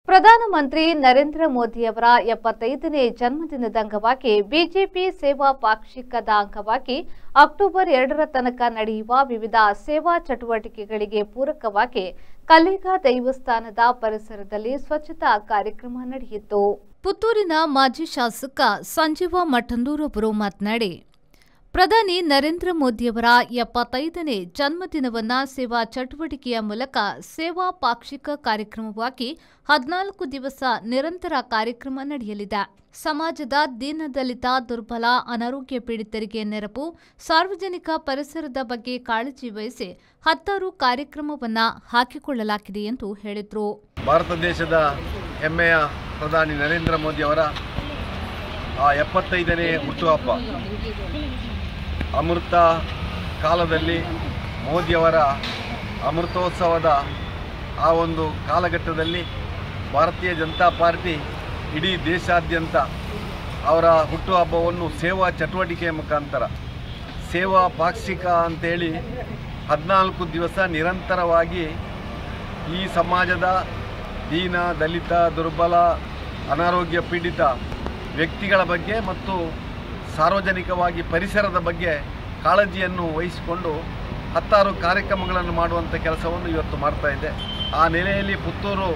ಪ್ರಧಾನಮಂತ್ರಿ ನರೇಂದ್ರ ಮೋದಿಯವರ 75ನೇ ಜನ್ಮದಿನದ ಅಂಗವಾಗಿ ಬಿಜೆಪಿ ಸೇವಾ ಪಾಕ್ಷಿಕದ ಅಂಗವಾಗಿ ಅಕ್ಟೋಬರ್ 2ರ ತನಕ ನಡೆಯುವ ವಿವಿಧ ಸೇವಾ ಚಟುವಟಿಕೆಗಳಿಗೆ ಪೂರಕವಾಗಿ ಕಲ್ಲೇಗ ದೇವಸ್ಥಾನದ ಪರಿಸರದಲ್ಲಿ ಸ್ವಚ್ಛತಾ ಕಾರ್ಯಕ್ರಮ ನಡೆಯಿತು. ಪುತ್ತೂರಿನ ಮಾಜಿ ಶಾಸಕ ಸಂಜೀವ ಮಠಂದೂರು ಅವರು ಮಾತನಾಡಿ, ಪ್ರಧಾನಿ ನರೇಂದ್ರ ಮೋದಿಯವರ 75ನೇ ಜನ್ಮದಿನವನ್ನು ಸೇವಾ ಚಟುವಟಿಕೆಯ ಮೂಲಕ ಸೇವಾ ಪಾಕ್ಷಿಕ ಕಾರ್ಯಕ್ರಮವಾಗಿ 14 ದಿವಸ ನಿರಂತರ ಕಾರ್ಯಕ್ರಮ ನಡೆಯಲಿದೆ. ಸಮಾಜದ ದೀನದಲಿತ, ದುರ್ಬಲ, ಅನಾರೋಗ್ಯ ಪೀಡಿತರಿಗೆ ನೆರವು, ಸಾರ್ವಜನಿಕ ಪರಿಸರದ ಬಗ್ಗೆ ಕಾಳಜಿ ವಹಿಸಿ 10 ಕಾರ್ಯಕ್ರಮವನ್ನು ಹಾಕಿಕೊಳ್ಳಲಾಗಿದೆ ಎಂದು ಹೇಳಿದರು. ಭಾರತ ದೇಶದ ಹೆಮ್ಮೆಯ ಪ್ರಧಾನಿ ನರೇಂದ್ರ ಮೋದಿಯವರ 75ನೇ ಹುಟ್ಟುಹಬ್ಬ ಅಮೃತ ಕಾಲದಲ್ಲಿ ಮೋದಿಯವರ ಅಮೃತೋತ್ಸವದ ಆ ಒಂದು ಕಾಲಘಟ್ಟದಲ್ಲಿ ಭಾರತೀಯ ಜನತಾ ಪಾರ್ಟಿ ಇಡೀ ದೇಶಾದ್ಯಂತ ಅವರ ಹುಟ್ಟುಹಬ್ಬವನ್ನು ಸೇವಾ ಚಟುವಟಿಕೆಯ ಮುಖಾಂತರ ಸೇವಾ ಪಾಕ್ಷಿಕ ಅಂತೇಳಿ 14 ದಿವಸ ನಿರಂತರವಾಗಿ ಈ ಸಮಾಜದ ದೀನ, ದಲಿತ, ದುರ್ಬಲ, ಅನಾರೋಗ್ಯ ಪೀಡಿತ ವ್ಯಕ್ತಿಗಳ ಬಗ್ಗೆ ಮತ್ತು ಸಾರ್ವಜನಿಕವಾಗಿ ಪರಿಸರದ ಬಗ್ಗೆ ಕಾಳಜಿಯನ್ನು ವಹಿಸಿಕೊಂಡು 10 ಕಾರ್ಯಕ್ರಮಗಳನ್ನು ಮಾಡುವಂಥ ಕೆಲಸವನ್ನು ಇವತ್ತು ಮಾಡ್ತಾ ಇದೆ. ಆ ನೆಲೆಯಲ್ಲಿ ಪುತ್ತೂರು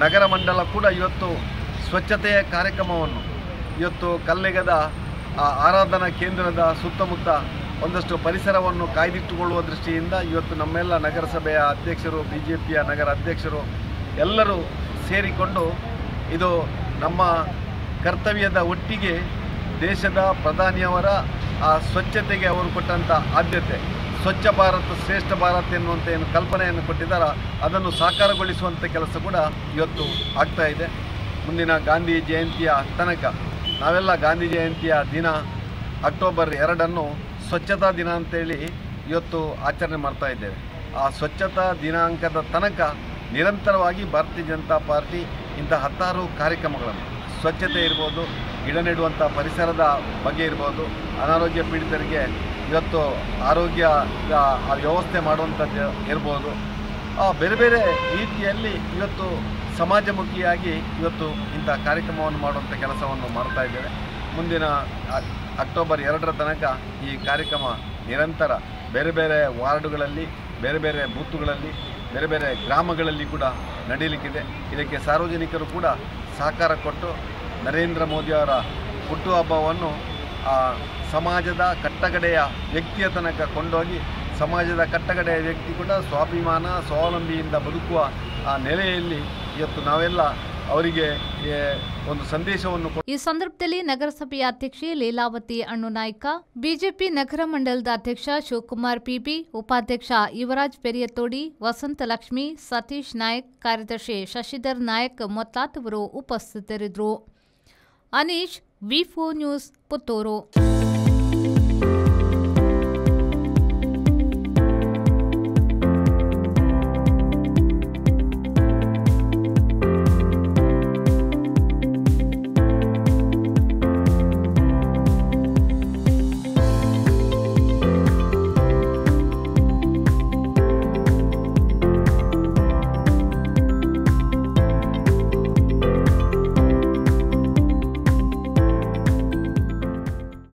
ನಗರ ಮಂಡಲ ಕೂಡ ಇವತ್ತು ಸ್ವಚ್ಛತೆಯ ಕಾರ್ಯಕ್ರಮವನ್ನು ಇವತ್ತು ಕಲ್ಲೇಗದ ಆರಾಧನಾ ಕೇಂದ್ರದ ಸುತ್ತಮುತ್ತ ಒಂದಷ್ಟು ಪರಿಸರವನ್ನು ಕಾಯ್ದಿಟ್ಟುಕೊಳ್ಳುವ ದೃಷ್ಟಿಯಿಂದ ಇವತ್ತು ನಮ್ಮೆಲ್ಲ ನಗರಸಭೆಯ ಅಧ್ಯಕ್ಷರು, ಬಿಜೆಪಿಯ ನಗರ ಅಧ್ಯಕ್ಷರು ಎಲ್ಲರೂ ಸೇರಿಕೊಂಡು ಇದು ನಮ್ಮ ಕರ್ತವ್ಯದ ಒಟ್ಟಿಗೆ ದೇಶದ ಪ್ರಧಾನಿಯವರ ಆ ಸ್ವಚ್ಛತೆಗೆ ಅವರು ಕೊಟ್ಟಂಥ ಆದ್ಯತೆ, ಸ್ವಚ್ಛ ಭಾರತ್ ಶ್ರೇಷ್ಠ ಭಾರತ್ ಎನ್ನುವಂಥ ಏನು ಕಲ್ಪನೆಯನ್ನು ಕೊಟ್ಟಿದ್ದಾರೆ ಅದನ್ನು ಸಾಕಾರಗೊಳಿಸುವಂಥ ಕೆಲಸ ಕೂಡ ಇವತ್ತು ಆಗ್ತಾ ಇದೆ. ಮುಂದಿನ ಗಾಂಧಿ ಜಯಂತಿಯ ತನಕ ನಾವೆಲ್ಲ ಗಾಂಧಿ ಜಯಂತಿಯ ದಿನ ಅಕ್ಟೋಬರ್ 2 ಸ್ವಚ್ಛತಾ ದಿನ ಅಂತೇಳಿ ಇವತ್ತು ಆಚರಣೆ ಮಾಡ್ತಾ ಇದ್ದೇವೆ. ಆ ಸ್ವಚ್ಛತಾ ದಿನಾಂಕದ ತನಕ ನಿರಂತರವಾಗಿ ಭಾರತೀಯ ಜನತಾ ಪಾರ್ಟಿ ಇಂಥ 10 ಕಾರ್ಯಕ್ರಮಗಳನ್ನು ಸ್ವಚ್ಛತೆ ಇರ್ಬೋದು, ಗಿಡ ನೆಡುವಂಥ ಪರಿಸರದ ಬಗ್ಗೆ ಇರ್ಬೋದು, ಅನಾರೋಗ್ಯ ಪೀಡಿತರಿಗೆ ಇವತ್ತು ಆರೋಗ್ಯ ವ್ಯವಸ್ಥೆ ಮಾಡುವಂಥದ್ದು ಇರ್ಬೋದು, ಬೇರೆ ಬೇರೆ ರೀತಿಯಲ್ಲಿ ಇವತ್ತು ಸಮಾಜಮುಖಿಯಾಗಿ ಇವತ್ತು ಇಂಥ ಕಾರ್ಯಕ್ರಮವನ್ನು ಮಾಡುವಂಥ ಕೆಲಸವನ್ನು ಮಾಡ್ತಾ ಇದ್ದೇವೆ. ಮುಂದಿನ ಅಕ್ಟೋಬರ್ 2ರ ತನಕ ಈ ಕಾರ್ಯಕ್ರಮ ನಿರಂತರ ಬೇರೆ ಬೇರೆ ವಾರ್ಡುಗಳಲ್ಲಿ, ಬೇರೆ ಬೇರೆ ಬೂತುಗಳಲ್ಲಿ, ಬೇರೆ ಬೇರೆ ಗ್ರಾಮಗಳಲ್ಲಿ ಕೂಡ ನಡೆಯಲಿಕ್ಕಿದೆ. ಇದಕ್ಕೆ ಸಾರ್ವಜನಿಕರು ಕೂಡ ಸಹಕಾರ ಕೊಟ್ಟು ನರೇಂದ್ರ ಮೋದಿಯವರ ಹುಟ್ಟುಹಬ್ಬವನ್ನು ಸಮಾಜದ ಕಟ್ಟಕಡೆಯ ವ್ಯಕ್ತಿಯ ತನಕ ಕೊಂಡೋಗಿ ಸಮಾಜದ ಕಟ್ಟಕಡೆಯ ವ್ಯಕ್ತಿ ಕೂಡ ಸ್ವಾಭಿಮಾನ, ಸ್ವಾವಲಂಬಿಯಿಂದ ಬದುಕುವ ಆ ನೆಲೆಯಲ್ಲಿ ಇವತ್ತು ನಾವೆಲ್ಲ ಅವರಿಗೆ ಒಂದು ಸಂದೇಶವನ್ನು. ಈ ಸಂದರ್ಭದಲ್ಲಿ ನಗರಸಭೆಯ ಅಧ್ಯಕ್ಷೆ ಲೀಲಾವತಿ ಅಣ್ಣುನಾಯ್ಕ, ಬಿಜೆಪಿ ನಗರ ಮಂಡಲದ ಅಧ್ಯಕ್ಷ ಶಿವಕುಮಾರ್ ಪಿಬಿ, ಉಪಾಧ್ಯಕ್ಷ ಯುವರಾಜ್ ಪೆರಿಯತೋಡಿ, ವಸಂತಲಕ್ಷ್ಮಿ, ಸತೀಶ್ ನಾಯಕ್, ಕಾರ್ಯದರ್ಶಿ ಶಶಿಧರ್ ನಾಯಕ್ ಮೊದಲಾದವರು ಉಪಸ್ಥಿತರಿದ್ದರು. ಅನೀಶ್, ವಿ4 ನ್ಯೂಸ್, ಪುತ್ತೂರು.